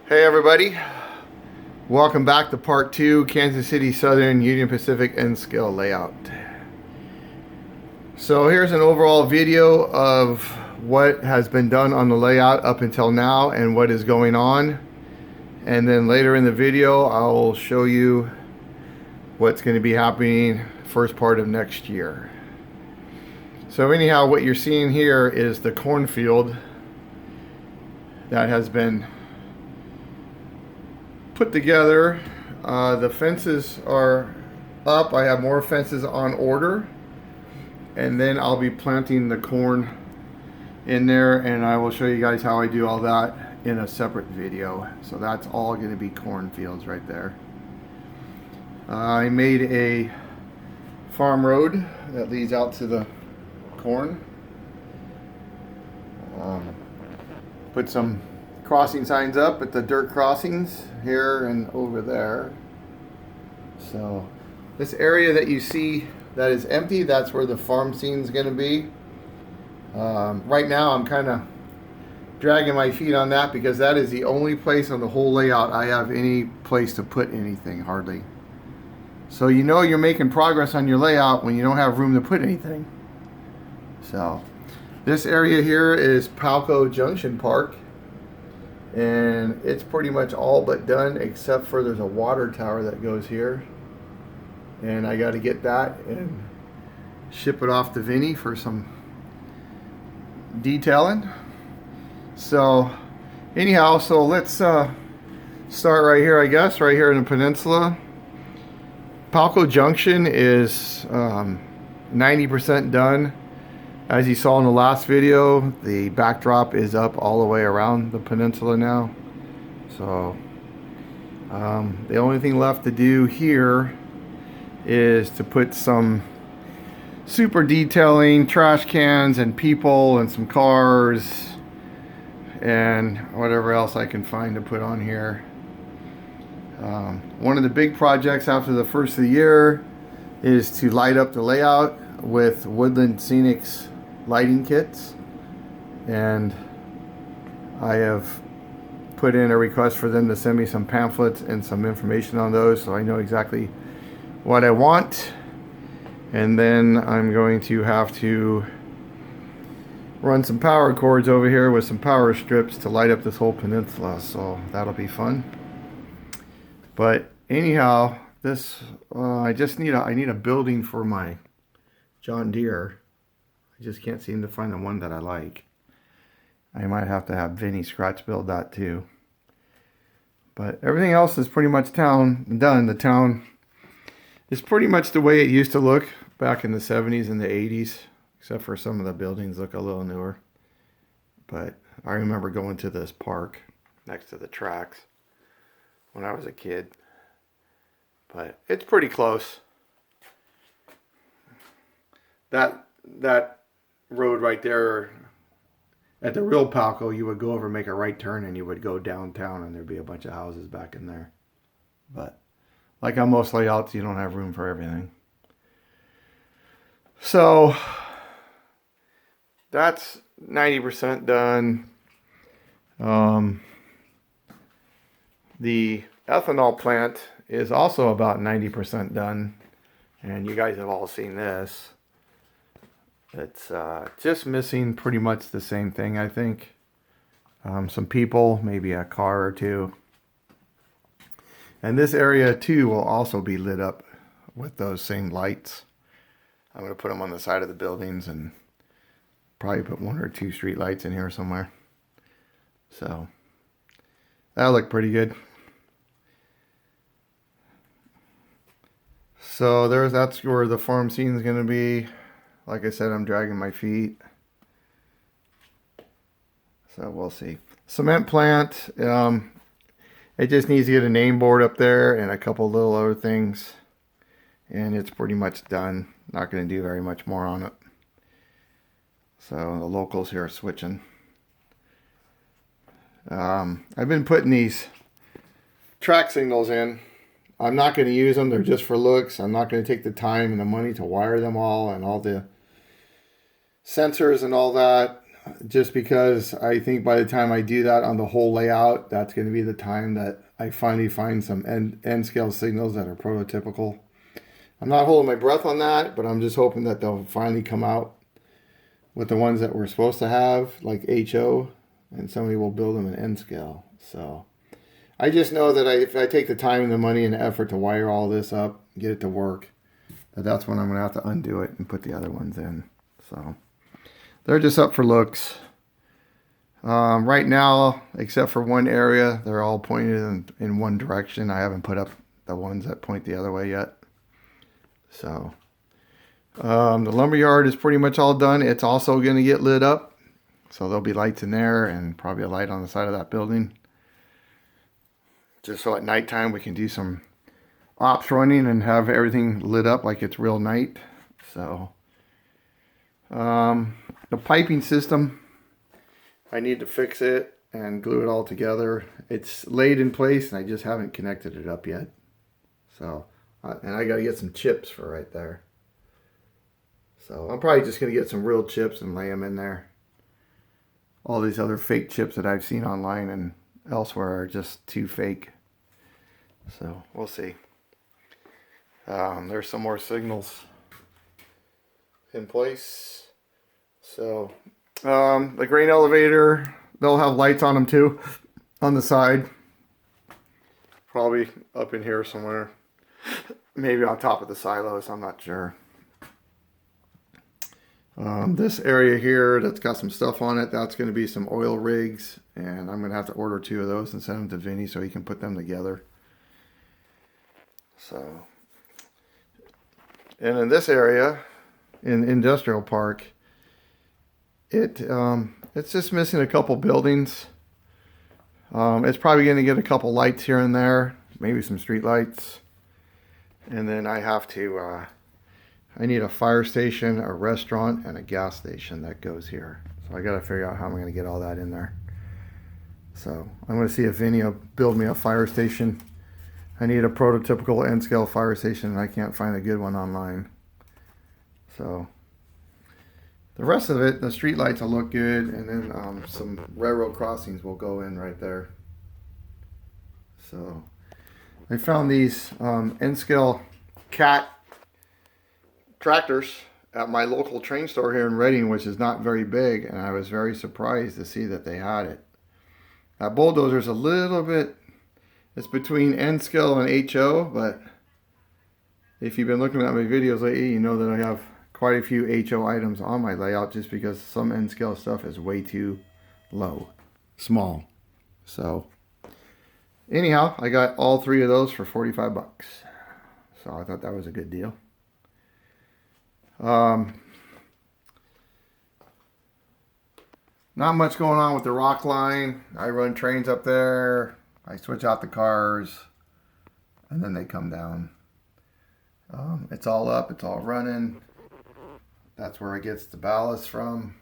Hey everybody, welcome back to part 2, Kansas City Southern Union Pacific N-scale layout. So here's an overall video of what has been done on the layout up until now and what is going on. And then later in the video, I'll show you what's going to be happening first part of next year. So anyhow, what you're seeing here is the cornfield that has been put together. The fences are up. I have more fences on order, and then I'll be planting the corn in there, and I will show you guys how I do all that in a separate video. So that's all going to be cornfields right there. I made a farm road that leads out to the corn. Put some crossing signs up at the dirt crossings here and over there. So this area that you see that is empty, that's where the farm scene is going to be. Right now I'm kind of dragging my feet on that because that is the only place on the whole layout I have any place to put anything, hardly. So you know you're making progress on your layout when you don't have room to put anything. So this area here is Palco Junction Park, and it's pretty much all but done except for there's a water tower that goes here, and I got to get that and ship it off to Vinny for some detailing. So anyhow, so let's start right here, I guess, right here in the peninsula. Palco Junction is 90% done. As you saw in the last video, the backdrop is up all the way around the peninsula now. So the only thing left to do here is to put some super detailing, trash cans and people and some cars and whatever else I can find to put on here. One of the big projects after the first of the year is to light up the layout with Woodland Scenics lighting kits, and I have put in a request for them to send me some pamphlets and some information on those so I know exactly what I want. And then I'm going to have to run some power cords over here with some power strips to light up this whole peninsula, so that'll be fun. But anyhow, this I need a building for my John Deere. I just can't seem to find the one that I like. I might have to have Vinny scratch build that too. But everything else is pretty much done. The town is pretty much the way it used to look back in the 70s and the 80s, except for some of the buildings look a little newer. But I remember going to this park next to the tracks when I was a kid. But it's pretty close. That road right there at the real Palco, you would go over, make a right turn, and you would go downtown, and there'd be a bunch of houses back in there. But like on most layouts, you don't have room for everything. So that's 90% done. The ethanol plant is also about 90% done, and you guys have all seen this. It's just missing pretty much the same thing, I think. Some people, maybe a car or two. And this area too will also be lit up with those same lights. I'm going to put them on the side of the buildings and probably put 1 or 2 street lights in here somewhere. So that'll look pretty good. So that's where the farm scene is going to be. Like I said, I'm dragging my feet. So we'll see. Cement plant. It just needs to get a name board up there and a couple little other things. And it's pretty much done. Not going to do very much more on it. So the locals here are switching. I've been putting these track signals in. I'm not going to use them. They're just for looks. I'm not going to take the time and the money to wire them all and all the sensors and all that. just because I think by the time I do that on the whole layout, that's going to be the time that I finally find some end scale signals that are prototypical. I'm not holding my breath on that, but I'm just hoping that they'll finally come out with the ones that we're supposed to have, like HO, and somebody will build them in N scale. So I just know that if I take the time and the money and the effort to wire all this up, get it to work, that's when I'm going to have to undo it and put the other ones in. So they're just up for looks. Right now, except for one area, they're all pointed in one direction. I haven't put up the ones that point the other way yet. So the lumberyard is pretty much all done. It's also going to get lit up. So there'll be lights in there and probably a light on the side of that building. Just so at nighttime we can do some ops running and have everything lit up like it's real night. So the piping system, I need to fix it and glue it all together. It's laid in place and I just haven't connected it up yet. So, and I got to get some chips for right there. So I'm probably just going to get some real chips and lay them in there. All these other fake chips that I've seen online and elsewhere are just too fake. So we'll see. There's some more signals in place. So the grain elevator, they'll have lights on them too on the side. Probably up in here somewhere. Maybe on top of the silos, I'm not sure. This area here that's got some stuff on it, that's going to be some oil rigs, and I'm going to have to order 2 of those and send them to Vinny so he can put them together. So, and in this area, in Industrial Park, it's just missing a couple buildings. It's probably going to get a couple lights here and there, maybe some street lights, and then I have to I need a fire station, a restaurant, and a gas station that goes here. So I got to figure out how I'm going to get all that in there. So I'm going to see if Vinny will build me a fire station. I need a prototypical N-scale fire station, and I can't find a good one online. So the rest of it, the street lights will look good, and then some railroad crossings will go in right there. So I found these N-scale cat tractors at my local train store here in Reading, which is not very big, and I was very surprised to see that they had it. That bulldozer's a little bit, it's between N-scale and HO, but if you've been looking at my videos lately, you know that I have quite a few HO items on my layout just because some N-scale stuff is way too small. So anyhow, I got all 3 of those for 45 bucks. So I thought that was a good deal. Not much going on with the rock line. I run trains up there. I switch out the cars and then they come down. It's all up, it's all running. That's where it gets the ballast from.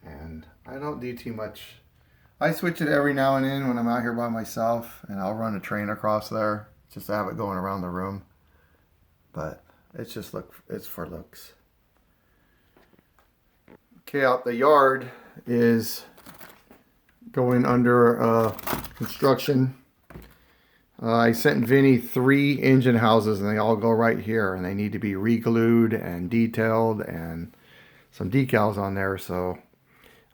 And I don't do too much. I switch it every now and then when I'm out here by myself, and I'll run a train across there just to have it going around the room. But it's just it's for looks. Okay, out the yard is going under construction. I sent Vinny 3 engine houses, and they all go right here, and they need to be re-glued and detailed and some decals on there. So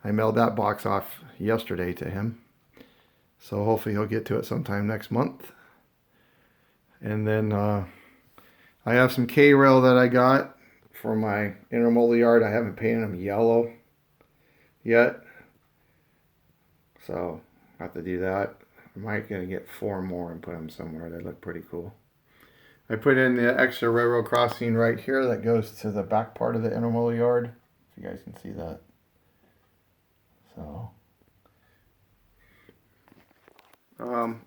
I mailed that box off yesterday to him. So hopefully he'll get to it sometime next month. And then I have some K-rail that I got for my intermodal yard. I haven't painted them yellow yet, so I have to do that. I might gonna get 4 more and put them somewhere. They look pretty cool. I put in the extra railroad crossing right here that goes to the back part of the intermodal yard, if you guys can see that. So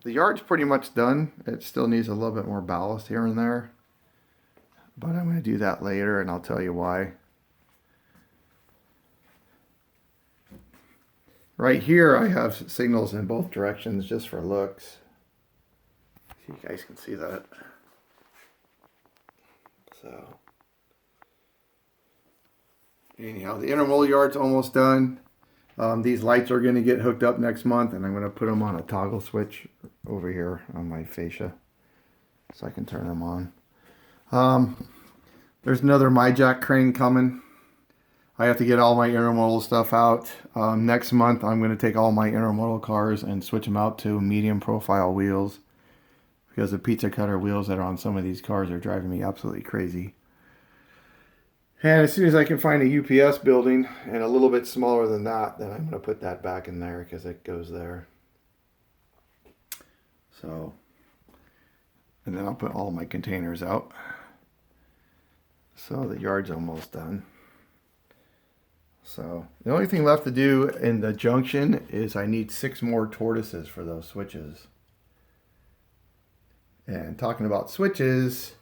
the yard's pretty much done. It still needs a little bit more ballast here and there, but I'm going to do that later, and I'll tell you why. Right here I have signals in both directions just for looks. So you guys can see that. So anyhow, the intermodal yard's almost done. These lights are going to get hooked up next month, and I'm going to put them on a toggle switch over here on my fascia so I can turn them on. There's another MyJack crane coming. I have to get all my intermodal stuff out. Next month, I'm going to take all my intermodal cars and switch them out to medium profile wheels, because the pizza cutter wheels that are on some of these cars are driving me absolutely crazy. And as soon as I can find a UPS building and a little bit smaller than that, then I'm going to put that back in there because it goes there. So, and then I'll put all my containers out. So the yard's almost done. So the only thing left to do in the junction is I need 6 more tortoises for those switches. And talking about switches,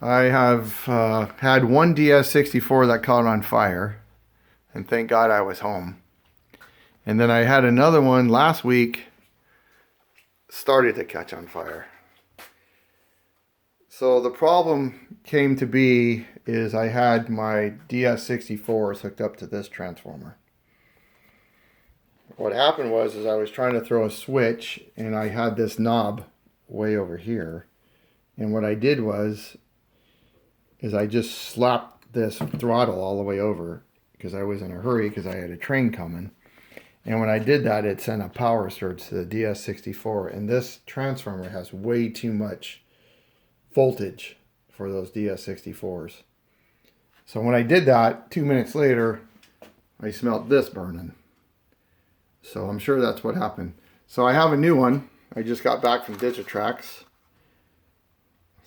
I have had one DS64 that caught on fire, and thank God I was home. And then I had another one last week started to catch on fire. So the problem came to be is I had my DS64s hooked up to this transformer. What happened was I was trying to throw a switch, and I had this knob way over here. And what I did was I just slapped this throttle all the way over because I was in a hurry because I had a train coming. And when I did that, it sent a power surge to the DS64. And this transformer has way too much voltage for those DS64s. So when I did that, 2 minutes later, I smelled this burning. So I'm sure that's what happened. So I have a new one. I just got back from Digitrax.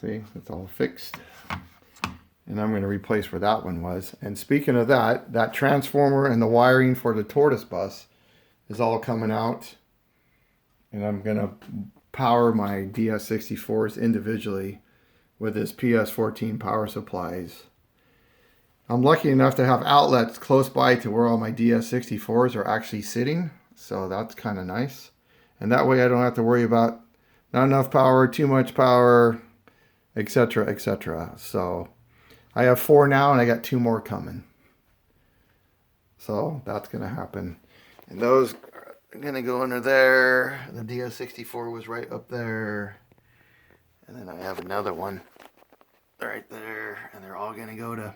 See, it's all fixed. And I'm going to replace where that one was. And speaking of that, that transformer and the wiring for the tortoise bus is all coming out. And I'm going to power my DS64s individually with this PS14 power supplies. I'm lucky enough to have outlets close by to where all my DS64s are actually sitting. So that's kind of nice. And that way I don't have to worry about not enough power, too much power, etc., etc. So I have 4 now, and I got 2 more coming. So that's going to happen. And those are going to go under there. The DS64 was right up there. And then I have another one right there. And they're all going to go to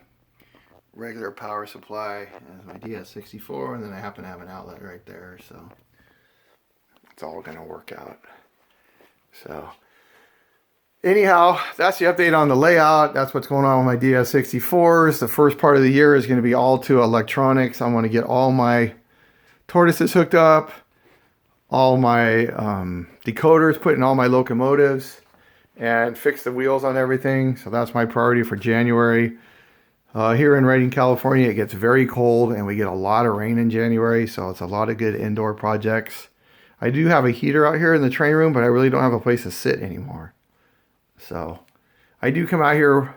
regular power supply as my DS64. And then I happen to have an outlet right there. So it's all going to work out. So anyhow, that's the update on the layout. That's what's going on with my DS64s. The first part of the year is going to be all to electronics. I want to get all my tortoises hooked up, all my decoders put in all my locomotives, and fix the wheels on everything. So that's my priority for January. Here in Redding, California, it gets very cold, and we get a lot of rain in January, so it's a lot of good indoor projects. I do have a heater out here in the train room, but I really don't have a place to sit anymore. So I do come out here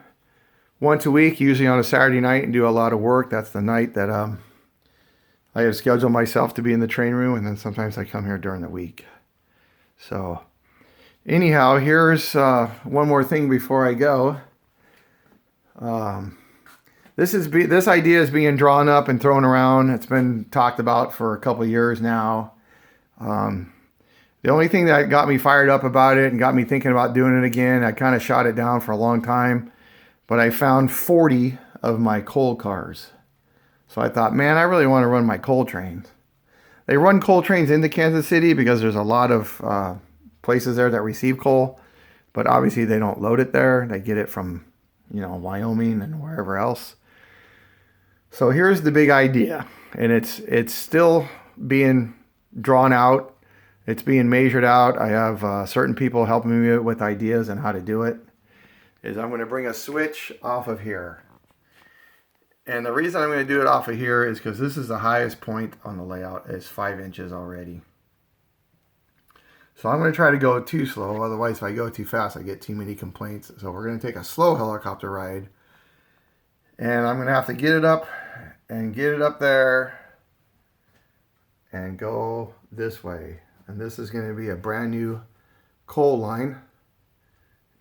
once a week, usually on a Saturday night, and do a lot of work. That's the night that I have scheduled myself to be in the train room, and then sometimes I come here during the week. So anyhow, here's one more thing before I go. This idea is being drawn up and thrown around. It's been talked about for a couple of years now. The only thing that got me fired up about it and got me thinking about doing it again, I kind of shot it down for a long time, but I found 40 of my coal cars. So I thought, man, I really want to run my coal trains. They run coal trains into Kansas City because there's a lot of places there that receive coal, but obviously they don't load it there. They get it from, Wyoming and wherever else. So here's the big idea, and it's still being drawn out. It's being measured out. I have certain people helping me with ideas on how to do it. Is I'm going to bring a switch off of here. And the reason I'm going to do it off of here is because this is the highest point on the layout. It's 5 inches already. So I'm going to try to go too slow. Otherwise, if I go too fast, I get too many complaints. So we're going to take a slow helicopter ride. And I'm going to have to get it up and get it up there and go this way. And this is going to be a brand new coal line,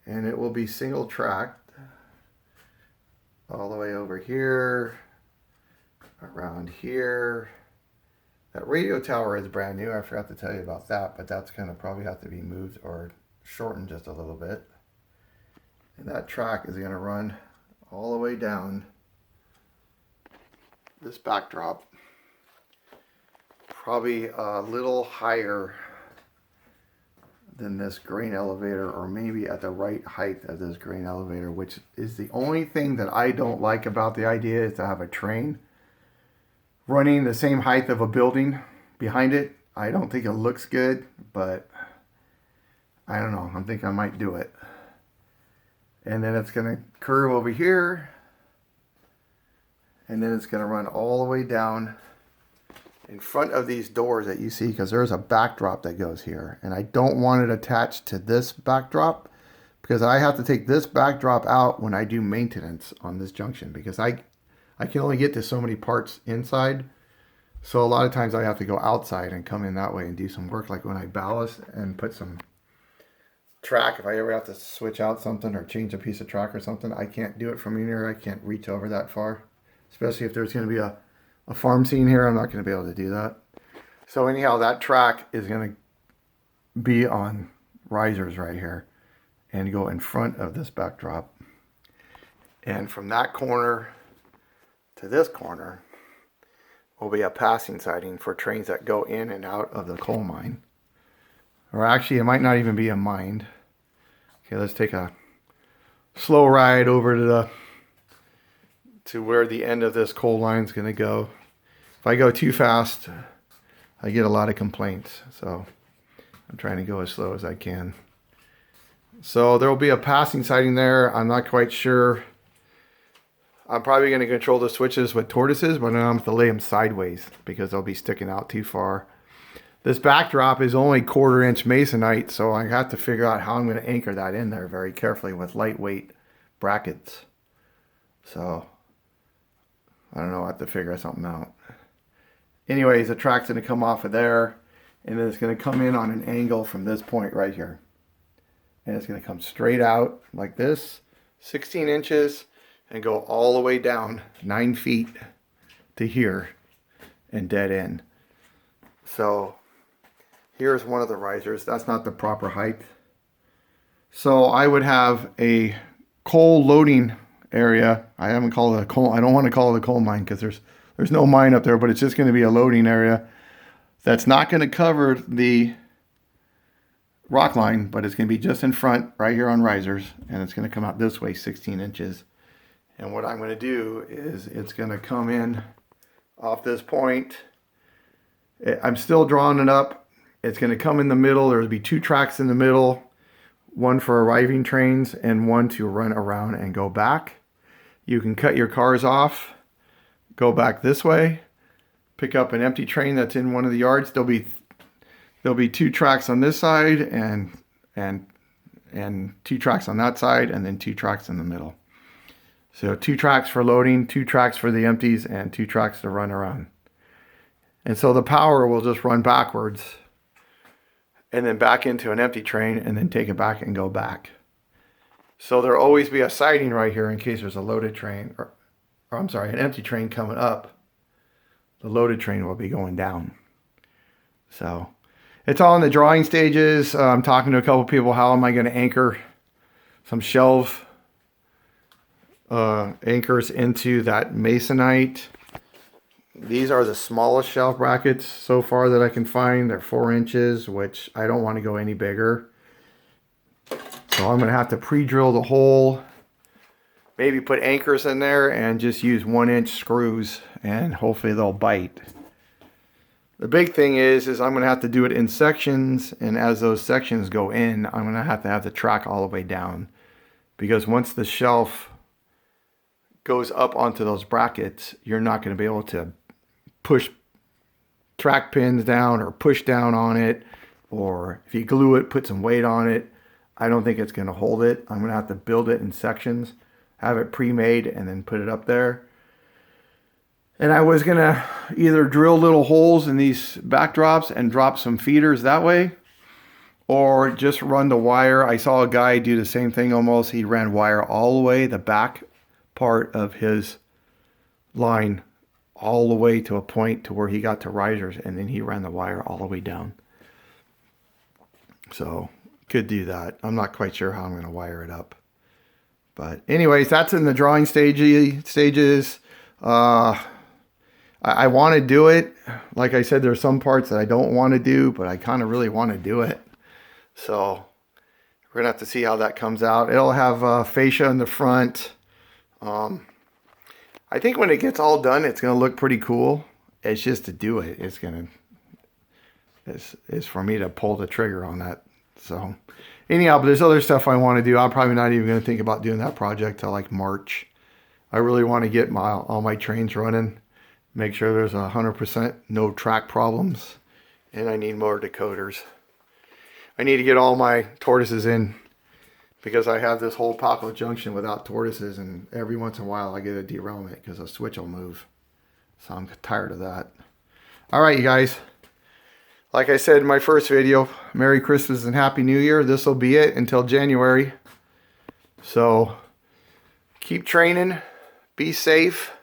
and it will be single tracked all the way over here around here. That radio tower is brand new. I forgot to tell you about that, but that's going to probably have to be moved or shortened just a little bit. And that track is going to run all the way down this backdrop, probably a little higher than this grain elevator, or maybe at the right height of this grain elevator, which is the only thing that I don't like about the idea, is to have a train running the same height of a building behind it. I don't think it looks good, but I don't know. I think I might do it. And then it's going to curve over here, and then it's going to run all the way down in front of these doors that you see, because there's a backdrop that goes here, and I don't want it attached to this backdrop, because I have to take this backdrop out when I do maintenance on this junction, because I can only get to so many parts inside. So a lot of times I have to go outside and come in that way and do some work, like when I ballast and put some track. If I ever have to switch out something or change a piece of track or something, I can't do it from here. I can't reach over that far, especially if there's going to be a farm scene here. I'm not going to be able to do that. So anyhow, that track is going to be on risers right here and go in front of this backdrop. And from that corner to this corner will be a passing siding for trains that go in and out of the coal mine. Or actually, it might not even be a mine. Okay, let's take a slow ride over to where the end of this coal line is going to go. If I go too fast, I get a lot of complaints. So I'm trying to go as slow as I can. So there will be a passing siding there. I'm not quite sure. I'm probably going to control the switches with tortoises, but I'm going to have to lay them sideways because they'll be sticking out too far. This backdrop is only 1/4 inch masonite, so I have to figure out how I'm going to anchor that in there very carefully with lightweight brackets. So I don't know, I have to figure something out. Anyways, the track's going to come off of there, and then it's going to come in on an angle from this point right here. And it's going to come straight out like this, 16 inches, and go all the way down 9 feet to here and dead end. So here's one of the risers. That's not the proper height. So I would have a coal loading area. I haven't called it a coal. I don't want to call it a coal mine because there's no mine up there, but it's just going to be a loading area that's not going to cover the rock line, but it's going to be just in front right here on risers, and it's going to come out this way 16 inches. And what I'm going to do is it's going to come in off this point. I'm still drawing it up. It's going to come in the middle. There'll be 2 tracks in the middle, one for arriving trains and one to run around and go back. You can cut your cars off, go back this way, pick up an empty train that's in one of the yards. There'll be 2 tracks on this side and 2 tracks on that side, and then 2 tracks in the middle. So 2 tracks for loading, 2 tracks for the empties, and 2 tracks to run around. And so the power will just run backwards and then back into an empty train and then take it back and go back. So there'll always be a siding right here in case there's a loaded train, or I'm sorry, an empty train coming up. The loaded train will be going down. So it's all in the drawing stages. I'm talking to a couple people. How am I going to anchor some shelves? Anchors into that masonite. These are the smallest shelf brackets so far that I can find. They're 4 inches, which I don't want to go any bigger. So I'm going to have to pre-drill the hole, maybe put anchors in there and just use 1-inch screws, and hopefully they'll bite. The big thing is I'm going to have to do it in sections, and as those sections go in, I'm going to have the track all the way down, because once the shelf goes up onto those brackets, you're not going to be able to push track pins down or push down on it, or if you glue it, put some weight on it. I don't think it's going to hold it. I'm going to have to build it in sections, have it pre-made, and then put it up there. And I was going to either drill little holes in these backdrops and drop some feeders that way, or just run the wire. I saw a guy do the same thing almost. He ran wire all the way the back part of his line all the way to a point to where he got to risers, and then he ran the wire all the way down. So could do that. I'm not quite sure how I'm going to wire it up. But anyways, that's in the drawing stages. I want to do it. Like I said, there's some parts that I don't want to do, but I kind of really want to do it. So we're going to have to see how that comes out. It'll have fascia in the front. I think when it gets all done, it's going to look pretty cool. It's just to do it. It's for me to pull the trigger on that. So anyhow, but there's other stuff I want to do. I'm probably not even going to think about doing that project till like March. I really want to get all my trains running. Make sure there's 100% no track problems. And I need more decoders. I need to get all my tortoises in, because I have this whole Poplar Junction without tortoises, and every once in a while I get a derailment because a switch will move. So I'm tired of that. All right, you guys. Like I said in my first video, Merry Christmas and Happy New Year. This will be it until January. So keep training, be safe,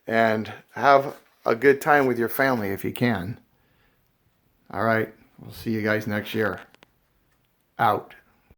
and have a good time with your family if you can. All right, we'll see you guys next year. Out.